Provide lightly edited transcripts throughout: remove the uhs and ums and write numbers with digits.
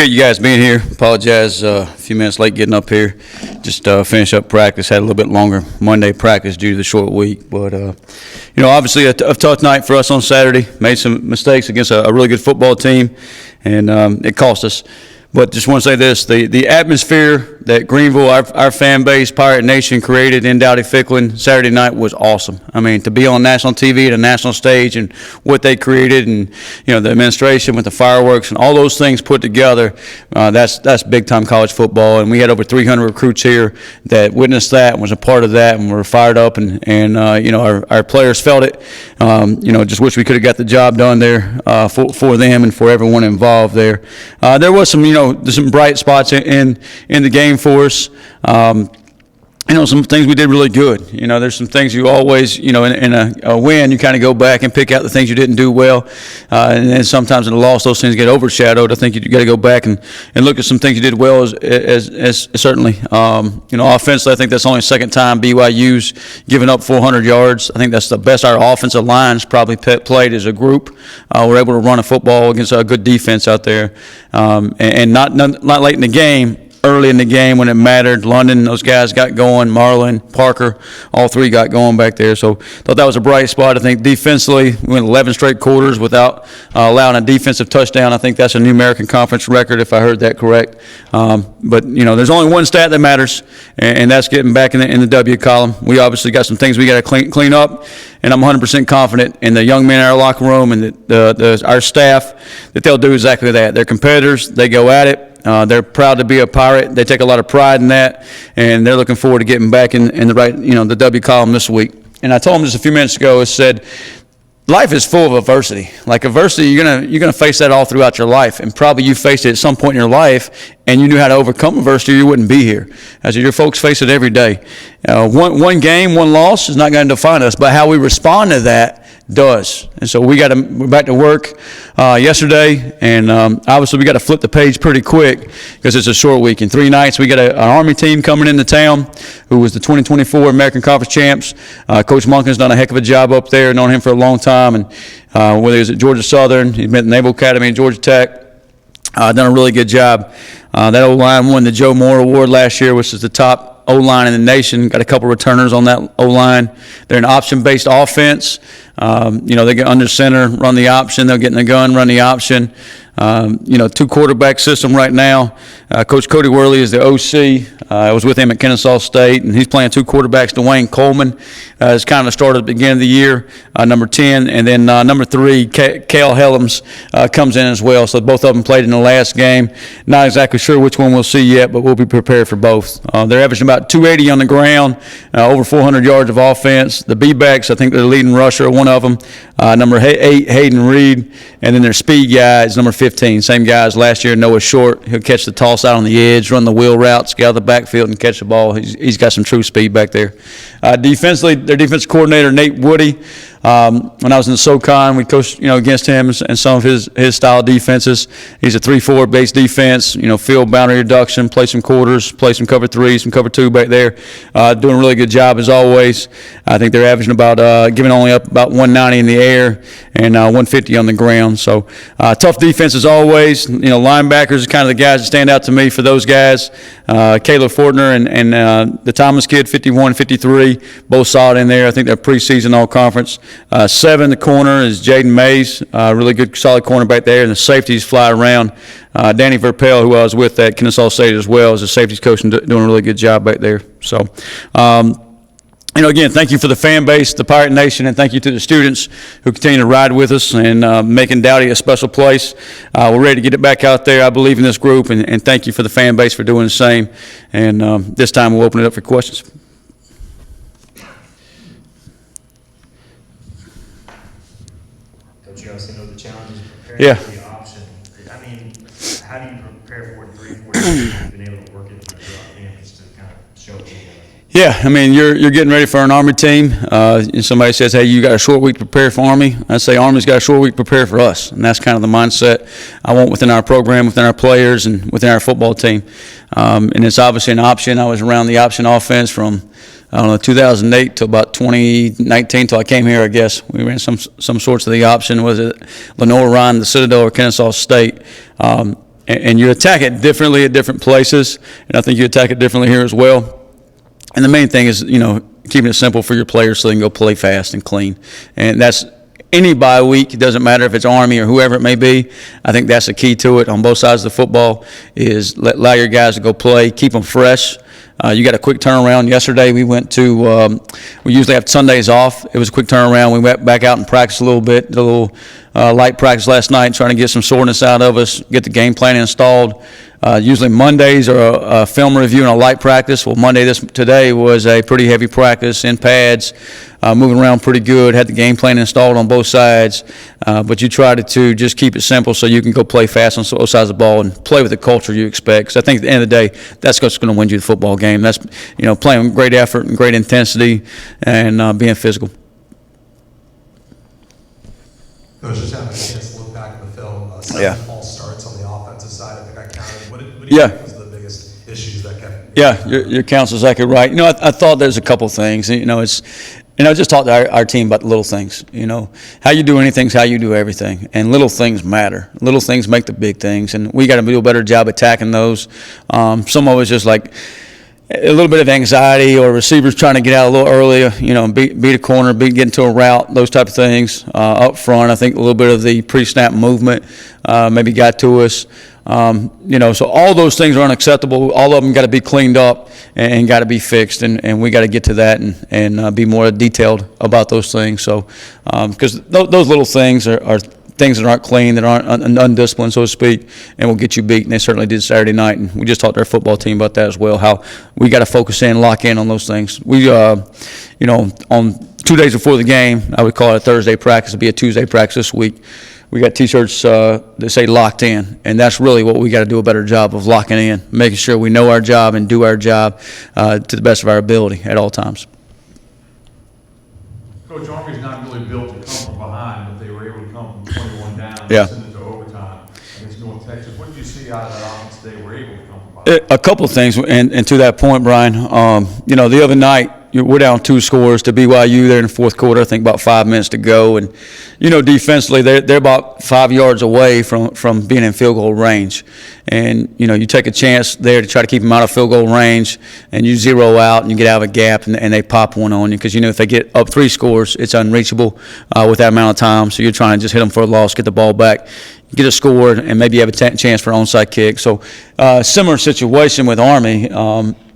Appreciate you guys being here. Apologize a few minutes late getting up here. Just finished up practice. Had a little bit longer Monday practice due to the short week. But, obviously a tough night for us on Saturday. Made some mistakes against a really good football team, and it cost us. But just want to say this, the atmosphere that Greenville, our fan base, Pirate Nation created in Dowdy-Ficklin Saturday night was awesome. I mean, to be on national TV at a national stage and what they created, and the administration with the fireworks and all those things put together, that's big time college football. And we had over 300 recruits here that witnessed that and was a part of that, and were fired up, and our players felt it. Just wish we could have got the job done there for them and for everyone involved there. There was there's some bright spots in the game for us. Some things we did really good. There's some things you always, in a win, you kind of go back and pick out the things you didn't do well. And then sometimes in a loss, those things get overshadowed. I think you got to go back and look at some things you did well as certainly. Offensively, I think that's only the second time BYU's given up 400 yards. I think that's the best our offensive line's probably played as a group. We're able to run a football against a good defense out there. And not late in the game. Early in the game when it mattered, London, those guys got going, Marlon, Parker, all three got going back there. So thought that was a bright spot. I think defensively, we went 11 straight quarters without allowing a defensive touchdown. I think that's a new American Conference record, if I heard that correct. But there's only one stat that matters, and that's getting back in the W column. We obviously got some things we got to clean up, and I'm 100% confident in the young men in our locker room and our staff that they'll do exactly that. They're competitors. They go at it. They're proud to be a Pirate. They take a lot of pride in that, and they're looking forward to getting back in the right, the W column this week. And I told them just a few minutes ago, I said, life is full of adversity. Like adversity, you're gonna face that all throughout your life, and probably you faced it at some point in your life, and you knew how to overcome adversity, you wouldn't be here. As your folks face it every day. One game, one loss is not going to define us, but how we respond to that does. And so we're back to work yesterday, and obviously we got to flip the page pretty quick because it's a short week. In 3 nights, we got an Army team coming into town who was the 2024 American Conference champs. Coach Monken's done a heck of a job up there, known him for a long time, and whether he was at Georgia Southern, he's been at the Naval Academy at Georgia Tech. Done a really good job. That O-line won the Joe Moore Award last year, which is the top O-line in the nation. Got a couple returners on that O-line. They're an option-based offense. They get under center, run the option. They'll get in the gun, run the option. 2 quarterback system right now. Coach Cody Worley is the OC. I was with him at Kennesaw State, and he's playing 2 quarterbacks. Dwayne Coleman is kind of started at the beginning of the year, number 10. And then number 3, Cale Helms, comes in as well. So both of them played in the last game. Not exactly sure which one we'll see yet, but we'll be prepared for both. They're averaging about 280 on the ground, over 400 yards of offense. The B-backs, I think they're the leading rusher, one of them. Number 8, Hayden Reed. And then their speed guy is number 15. Same guy as last year, Noah Short. He'll catch the toss out on the edge, run the wheel routes, get out of the backfield and catch the ball. He's got some true speed back there. Defensively, their defensive coordinator, Nate Woody. When I was in the SoCon, we coached, against him and some of his style defenses. He's a 3-4 base defense, field boundary reduction, play some quarters, play some cover 3, some cover 2 back there. Doing a really good job as always. I think they're averaging about, giving only up about 190 in the air and 150 on the ground. So tough defense as always. Linebackers are kind of the guys that stand out to me for those guys. Caleb Fortner and the Thomas kid, 51, 53, both solid in there. I think they're preseason all-conference. 7, the corner is Jaden Mays, really good, solid corner back there, and the safeties fly around. Danny Verpel, who I was with at Kennesaw State as well, is a safeties coach and doing a really good job back there. So, again, thank you for the fan base, the Pirate Nation, and thank you to the students who continue to ride with us and making Dowdy a special place. We're ready to get it back out there. I believe in this group, and thank you for the fan base for doing the same. And this time we'll open it up for questions. Coach, you obviously know the challenges of preparing Yeah. for the option. I mean, how do you prepare for it 3-4 days? You've been able to work it throughout campus to kind of show it. Yeah, I mean, you're getting ready for an Army team. And somebody says, hey, you got a short week to prepare for Army. I say Army's got a short week to prepare for us. And that's kind of the mindset I want within our program, within our players, and within our football team. And it's obviously an option. I was around the option offense from, 2008 to about 2019 till I came here, I guess. We ran some sorts of the option. Was it Lenore Ryan, the Citadel, or Kennesaw State? And and you attack it differently at different places, and I think you attack it differently here as well. And the main thing is, keeping it simple for your players so they can go play fast and clean. And that's any bye week. It doesn't matter if it's Army or whoever it may be. I think that's the key to it on both sides of the football is allow your guys to go play, keep them fresh. You got a quick turnaround. Yesterday we went to we usually have Sundays off. It was a quick turnaround. We went back out and practiced a little bit, did a little light practice last night, trying to get some soreness out of us, get the game plan installed. Usually Mondays are a film review and a light practice. Well, today was a pretty heavy practice in pads, moving around pretty good, had the game plan installed on both sides. But you try to just keep it simple so you can go play fast on both sides of the ball and play with the culture you expect. Because I think at the end of the day, that's what's going to win you the football game. That's, playing with great effort and great intensity and being physical. Coach, just having a chance to look back at the film, Yeah. false starts on the offensive side, I think I counted. What do you Yeah. think was the biggest issues that kept? Yeah, your counsel's exactly right. I thought there's a couple things. I just talked to our team about the little things. How you do anything's how you do everything, and little things matter. Little things make the big things, and we got to do a better job attacking those. Some of it was just like a little bit of anxiety, or receivers trying to get out a little earlier. Beat a corner, get into a route, those type of things. Up front, I think a little bit of the pre-snap movement maybe got to us. So all those things are unacceptable. All of them got to be cleaned up and got to be fixed, and we got to get to that and be more detailed about those things. So, because those little things are things that aren't clean, that aren't undisciplined, so to speak, and will get you beat. And they certainly did Saturday night. And we just talked to our football team about that as well. How we got to focus in, lock in on those things. We, on 2 days before the game, I would call it a Thursday practice. It'll be a Tuesday practice this week. We got T-shirts that say "locked in," and that's really what we got to do a better job of locking in, making sure we know our job and do our job to the best of our ability at all times. Coach, Army's not really built to come from behind, but they were able to come from 21 down Yeah. and send it to overtime against North Texas. What did you see out of that offense they were able to come from behind? A couple of things, and to that point, Brian, the other night, we're down 2 scores to BYU there in the fourth quarter. I think about 5 minutes to go, and defensively they're about 5 yards away from being in field goal range, and you take a chance there to try to keep them out of field goal range, and you zero out and you get out of a gap, and they pop one on you because if they get up 3 scores, it's unreachable with that amount of time. So you're trying to just hit them for a loss, get the ball back, get a score, and maybe have a chance for an onside kick. So similar situation with Army.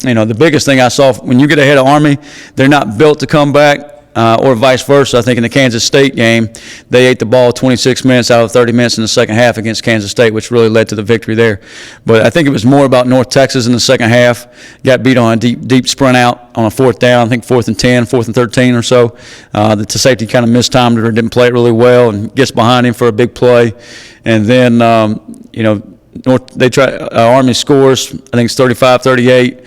The biggest thing I saw when you get ahead of Army, they're not built to come back. Or vice versa. I think in the Kansas State game, they ate the ball 26 minutes out of 30 minutes in the second half against Kansas State, which really led to the victory there. But I think it was more about North Texas in the second half. Got beat on a deep sprint out on a 4th down, I think 4th and 10, 4th and 13 or so. The safety kind of mistimed it or didn't play it really well and gets behind him for a big play. And then, Army scores, I think it's 35-38.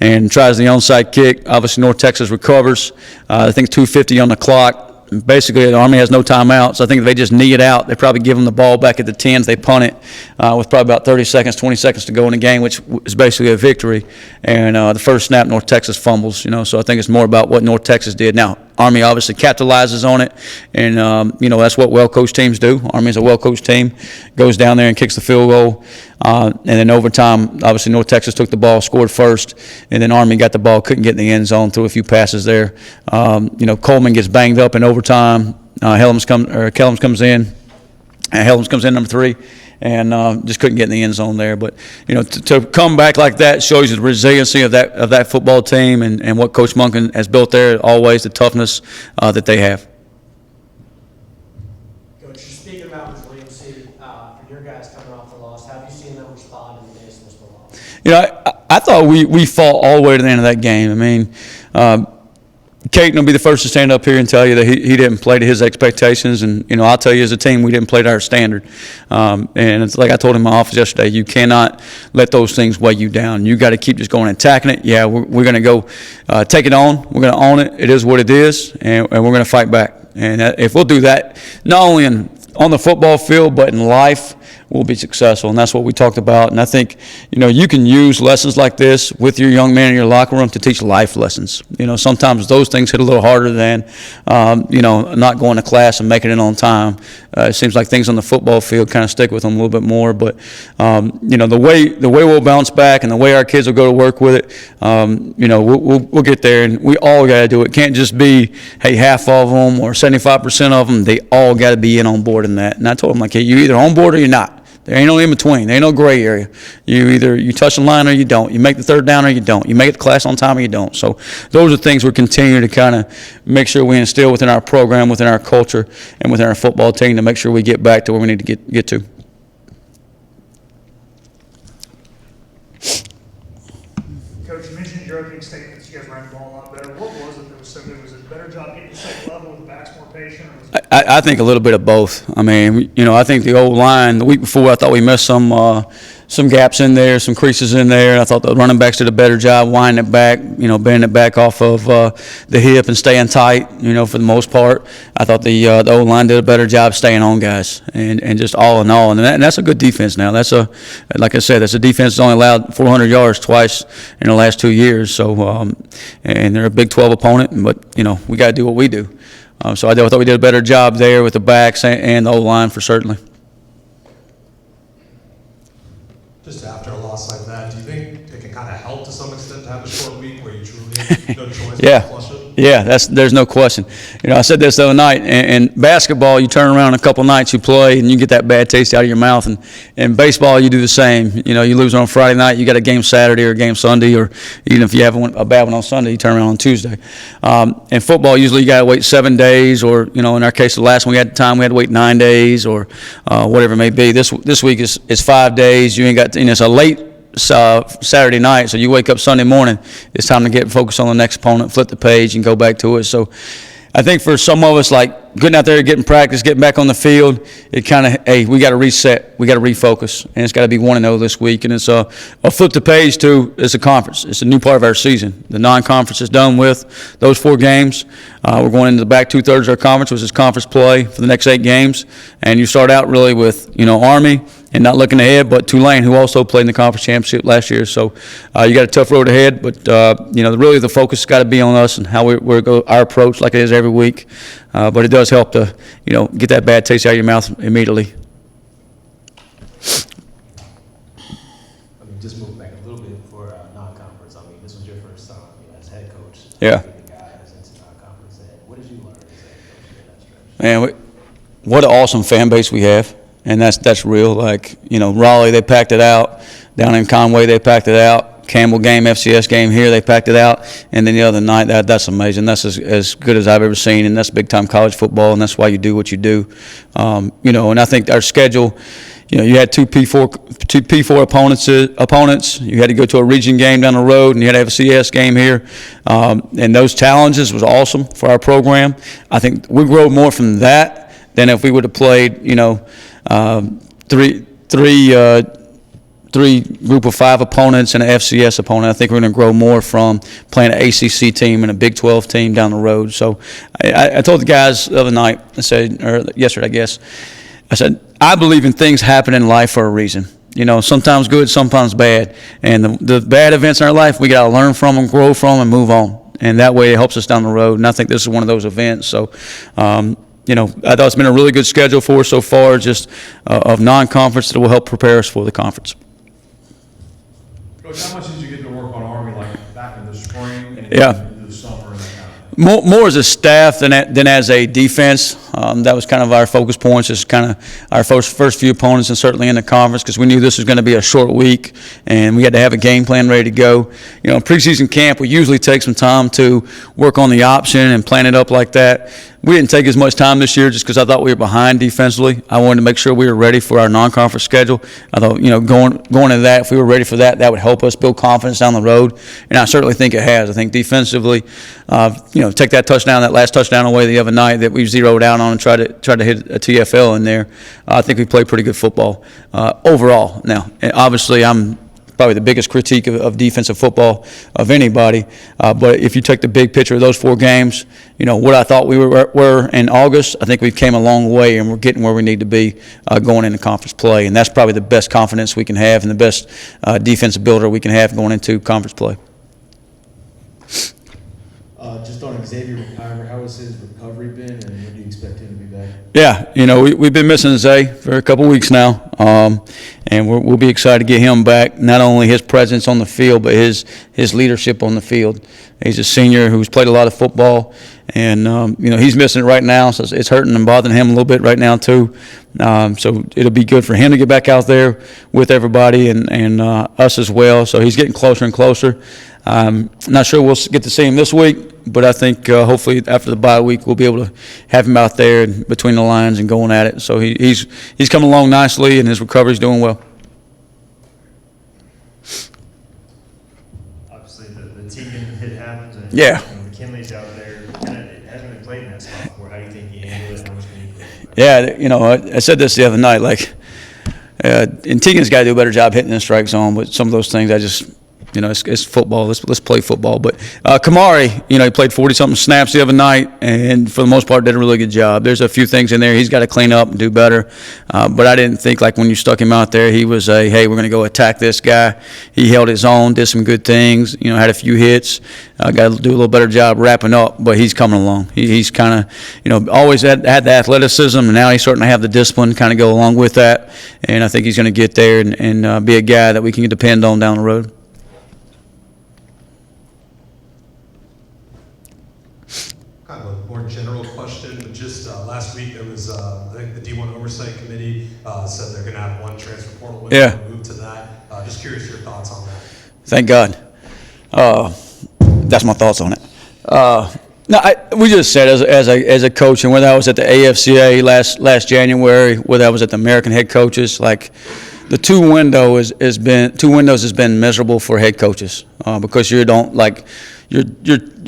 And tries the onside kick. Obviously, North Texas recovers. I think 2:50 on the clock. Basically, the Army has no timeouts. So I think if they just knee it out, they probably give them the ball back at the 10s. They punt it with probably about 30 seconds, 20 seconds to go in the game, which is basically a victory. And the first snap, North Texas fumbles. So I think it's more about what North Texas did. Now, Army obviously capitalizes on it, and that's what well-coached teams do. Army's a well-coached team, goes down there and kicks the field goal, and then overtime, obviously North Texas took the ball, scored first, and then Army got the ball, couldn't get in the end zone, threw a few passes there. Coleman gets banged up in overtime. Kellums comes in. Hellums comes in number 3. And just couldn't get in the end zone there. But to come back like that shows you the resiliency of that football team and what Coach Monken has built there. Always the toughness that they have. Coach, you're speaking about resiliency for your guys coming off the loss. Have you seen them respond in the days since the loss? I thought we fought all the way to the end of that game. I mean, Caton will be the first to stand up here and tell you that he didn't play to his expectations, and I'll tell you as a team we didn't play to our standard. And it's like I told him in my office yesterday, you cannot let those things weigh you down. You got to keep just going and attacking it. Yeah, we're going to go take it on. We're going to own it. It is what it is, and we're going to fight back. And if we'll do that, not only on the football field but in life, we'll be successful. And that's what we talked about. And I think, you can use lessons like this with your young man in your locker room to teach life lessons. Sometimes those things hit a little harder than, not going to class and making it on time. It seems like things on the football field kind of stick with them a little bit more. But, the way we'll bounce back and the way our kids will go to work with it, we'll get there. And we all got to do it. It can't just be, hey, half of them or 75% of them. They all got to be in on board in that. And I told them, like, hey, you're either on board or you're not. There ain't no in between. There ain't no gray area. You touch the line or you don't. You make the third down or you don't. You make it to class on time or you don't. So those are things we're continuing to kind of make sure we instill within our program, within our culture, and within our football team to make sure we get back to where we need to get to. Coach, you mentioned in your opening statement that you guys ran the ball a lot better. What was it that was so good? Was it a better job getting to the same level with the backs more patient? Or was it I think a little bit of both. I mean, I think the old line, the week before, I thought we missed some gaps in there, some creases in there. I thought the running backs did a better job winding it back, bending it back off of the hip and staying tight, for the most part. I thought the old line did a better job staying on guys and just all in all. And that's a good defense now. Like I said, that's a defense that's only allowed 400 yards twice in the last 2 years. So, and they're a Big 12 opponent, but, we got to do what we do. So I thought we did a better job there with the backs and the O-line for certainly. Just after a loss like that, do you think it can kind of help to some extent to have a short week where you truly have no choice Yeah. but to flush it? Yeah, there's no question. I said this the other night. In basketball, you turn around a couple nights, you play, and you get that bad taste out of your mouth. And in baseball, you do the same. You lose on Friday night, you got a game Saturday or a game Sunday, or even if you have a bad one on Sunday, you turn around on Tuesday. In football, usually you got to wait 7 days, or in our case, the last one we had we had to wait 9 days, or whatever it may be. This week is 5 days. You ain't got it's a late Saturday night, so you wake up Sunday morning, it's time to get focused on the next opponent, flip the page, and go back to it. So I think for some of us, like getting out there, getting practice, getting back on the field, it kind of, hey, we got to reset, we got to refocus, and it's got to be 1-0 this week. And it's a flip the page to, it's a conference. It's a new part of our season. The non-conference is done with those 4 games. We're going into the back 2/3 of our conference, which is conference play for the next 8 games. And you start out really with, Army, and not looking ahead, but Tulane, who also played in the conference championship last year. So you got a tough road ahead, but really the focus has got to be on us and how we're our approach, like it is every week. But it does help to get that bad taste out of your mouth immediately. Just move back a little bit for non-conference. This was your first time as head coach. Yeah. Leading the guys into non-conference. What did you learn as head coach in that stretch? Man, what an awesome fan base we have. And that's real. Like, Raleigh, they packed it out. Down in Conway, they packed it out. Campbell game, FCS game here, they packed it out. And then the other night, that's amazing. That's as good as I've ever seen, and that's big-time college football, and that's why you do what you do. And I think our schedule, you had two P4 opponents. You had to go to a region game down the road, and you had to have a CS game here. And those challenges was awesome for our program. I think we grow more from that than if we would have played, three group of 5 opponents and an FCS opponent. I think we're going to grow more from playing an ACC team and a Big 12 team down the road. So I told the guys the other night, or yesterday, I guess, I said, I believe in things happen in life for a reason. Sometimes good, sometimes bad. And the bad events in our life, we got to learn from them, grow from them, and move on. And that way it helps us down the road. And I think this is one of those events. So, I thought it's been a really good schedule for us so far, just of non-conference that will help prepare us for the conference. Coach, how much did you get to work on Army, like back in the spring and Yeah. into the summer and that kind of thing? More as a staff than as a defense. That was kind of our focus points, is kind of our first few opponents, and certainly in the conference, because we knew this was going to be a short week, and we had to have a game plan ready to go. Preseason camp, we usually take some time to work on the option and plan it up like that. We didn't take as much time this year just because I thought we were behind defensively. I wanted to make sure we were ready for our non-conference schedule. I thought, going into that, if we were ready for that, that would help us build confidence down the road. And I certainly think it has. I think defensively, take that last touchdown away the other night that we zeroed out on and tried to hit a TFL in there. I think we played pretty good football overall. Now, obviously, I'm probably the biggest critique of defensive football of anybody. But if you take the big picture of those 4 games, what I thought we were in August, I think we've came a long way, and we're getting where we need to be going into conference play. And that's probably the best confidence we can have and the best defensive builder we can have going into conference play. Just on Xavier McIver, how has his recovery been, and when do you expect him to be back? Yeah, we've been missing Zay for a couple weeks now, and we'll be excited to get him back. Not only his presence on the field, but his leadership on the field. He's a senior who's played a lot of football, and he's missing it right now, so it's hurting and bothering him a little bit right now too. So it'll be good for him to get back out there with everybody and us as well. So he's getting closer and closer. Not sure we'll get to see him this week, but I think hopefully after the bye week we'll be able to have him out there and between the lines and going at it. So he's coming along nicely, and his recovery's doing well. Obviously, the Teagan hit happens, and Yeah. McKinley's out there, and it hasn't been played in that spot before. How do you think he handled it? How much can he put? Yeah, I said this the other night, and Teagan's got to do a better job hitting the strike zone, but some of those things I just, it's football. Let's play football. But Kamari, he played 40-something snaps the other night, and for the most part did a really good job. There's a few things in there he's got to clean up and do better. But I didn't think when you stuck him out there, he was hey, we're going to go attack this guy. He held his own, did some good things. Had a few hits. Got to do a little better job wrapping up. But he's coming along. He's kind of always had the athleticism, and now he's starting to have the discipline kind of go along with that. And I think he's going to get there and be a guy that we can depend on down the road. Kind of a more general question, but just last week there was, I think the D1 Oversight Committee said they're going to have one transfer portal window. Yeah. Move to that. Just curious your thoughts on that. Thank God. That's my thoughts on it. We just said as a coach, and whether I was at the AFCA last January, whether I was at the American head coaches, the two windows has been miserable for head coaches because you don't your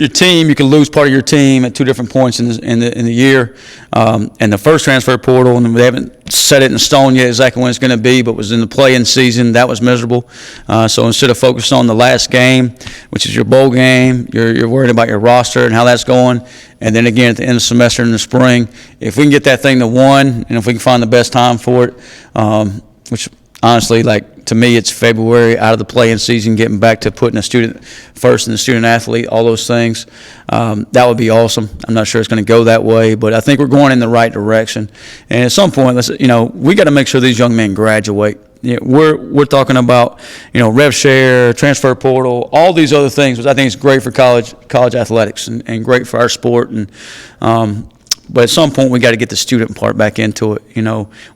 team. You can lose part of your team at 2 different points in the year, and the first transfer portal, and they haven't set it in stone yet exactly when it's going to be, but was in the play-in season. That was miserable. So instead of focusing on the last game, which is your bowl game, you're worried about your roster and how that's going. And then again at the end of the semester in the spring, if we can get that thing to 1, and if we can find the best time for it, which honestly, to me, it's February out of the play-in season, getting back to putting a student first and the student athlete, all those things. That would be awesome. I'm not sure it's going to go that way, but I think we're going in the right direction. And at some point, we got to make sure these young men graduate. We're talking about, rev share, transfer portal, all these other things, which I think is great for college athletics and great for our sport. But at some point, we got to get the student part back into it,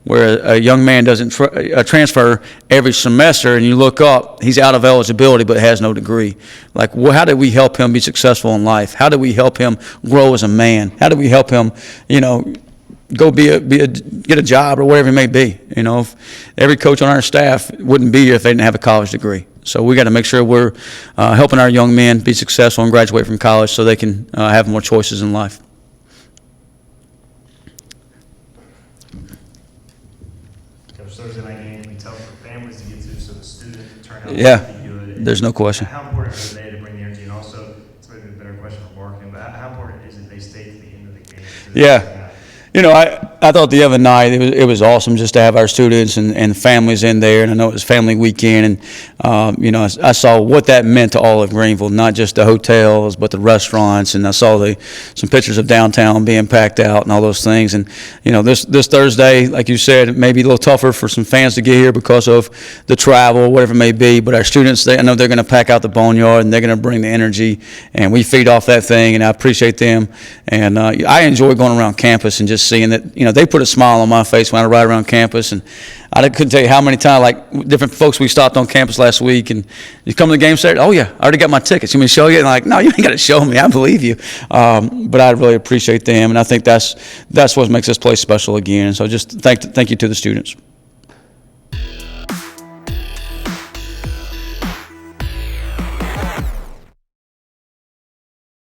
where a young man doesn't transfer every semester, and you look up, he's out of eligibility but has no degree. How do we help him be successful in life? How do we help him grow as a man? How do we help him, go get a job or whatever it may be? If every coach on our staff wouldn't be here if they didn't have a college degree. So we got to make sure we're helping our young men be successful and graduate from college so they can have more choices in life. Thursday night game can be tough for families to get to, so the student turnout Yeah, will be good. there's no question. How important are they to bring the energy? And also, it's maybe a better question for marketing, but how important is it they stay to the end of the game? Yeah. I thought the other night it was awesome just to have our students and families in there, and I know it was family weekend, and I saw what that meant to all of Greenville, not just the hotels but the restaurants, and I saw some pictures of downtown being packed out and all those things, and this Thursday, like you said, maybe a little tougher for some fans to get here because of the travel, whatever it may be, but our students, I know they're going to pack out the boneyard and they're going to bring the energy, and we feed off that thing, and I appreciate them, and I enjoy going around campus and just seeing that, they put a smile on my face when I ride around campus, and I couldn't tell you how many times, different folks we stopped on campus last week, and you come to the game Saturday, oh yeah, I already got my tickets, you want me to show you? And no, you ain't got to show me, I believe you. But I really appreciate them, and I think that's what makes this place special again, so just thank you to the students.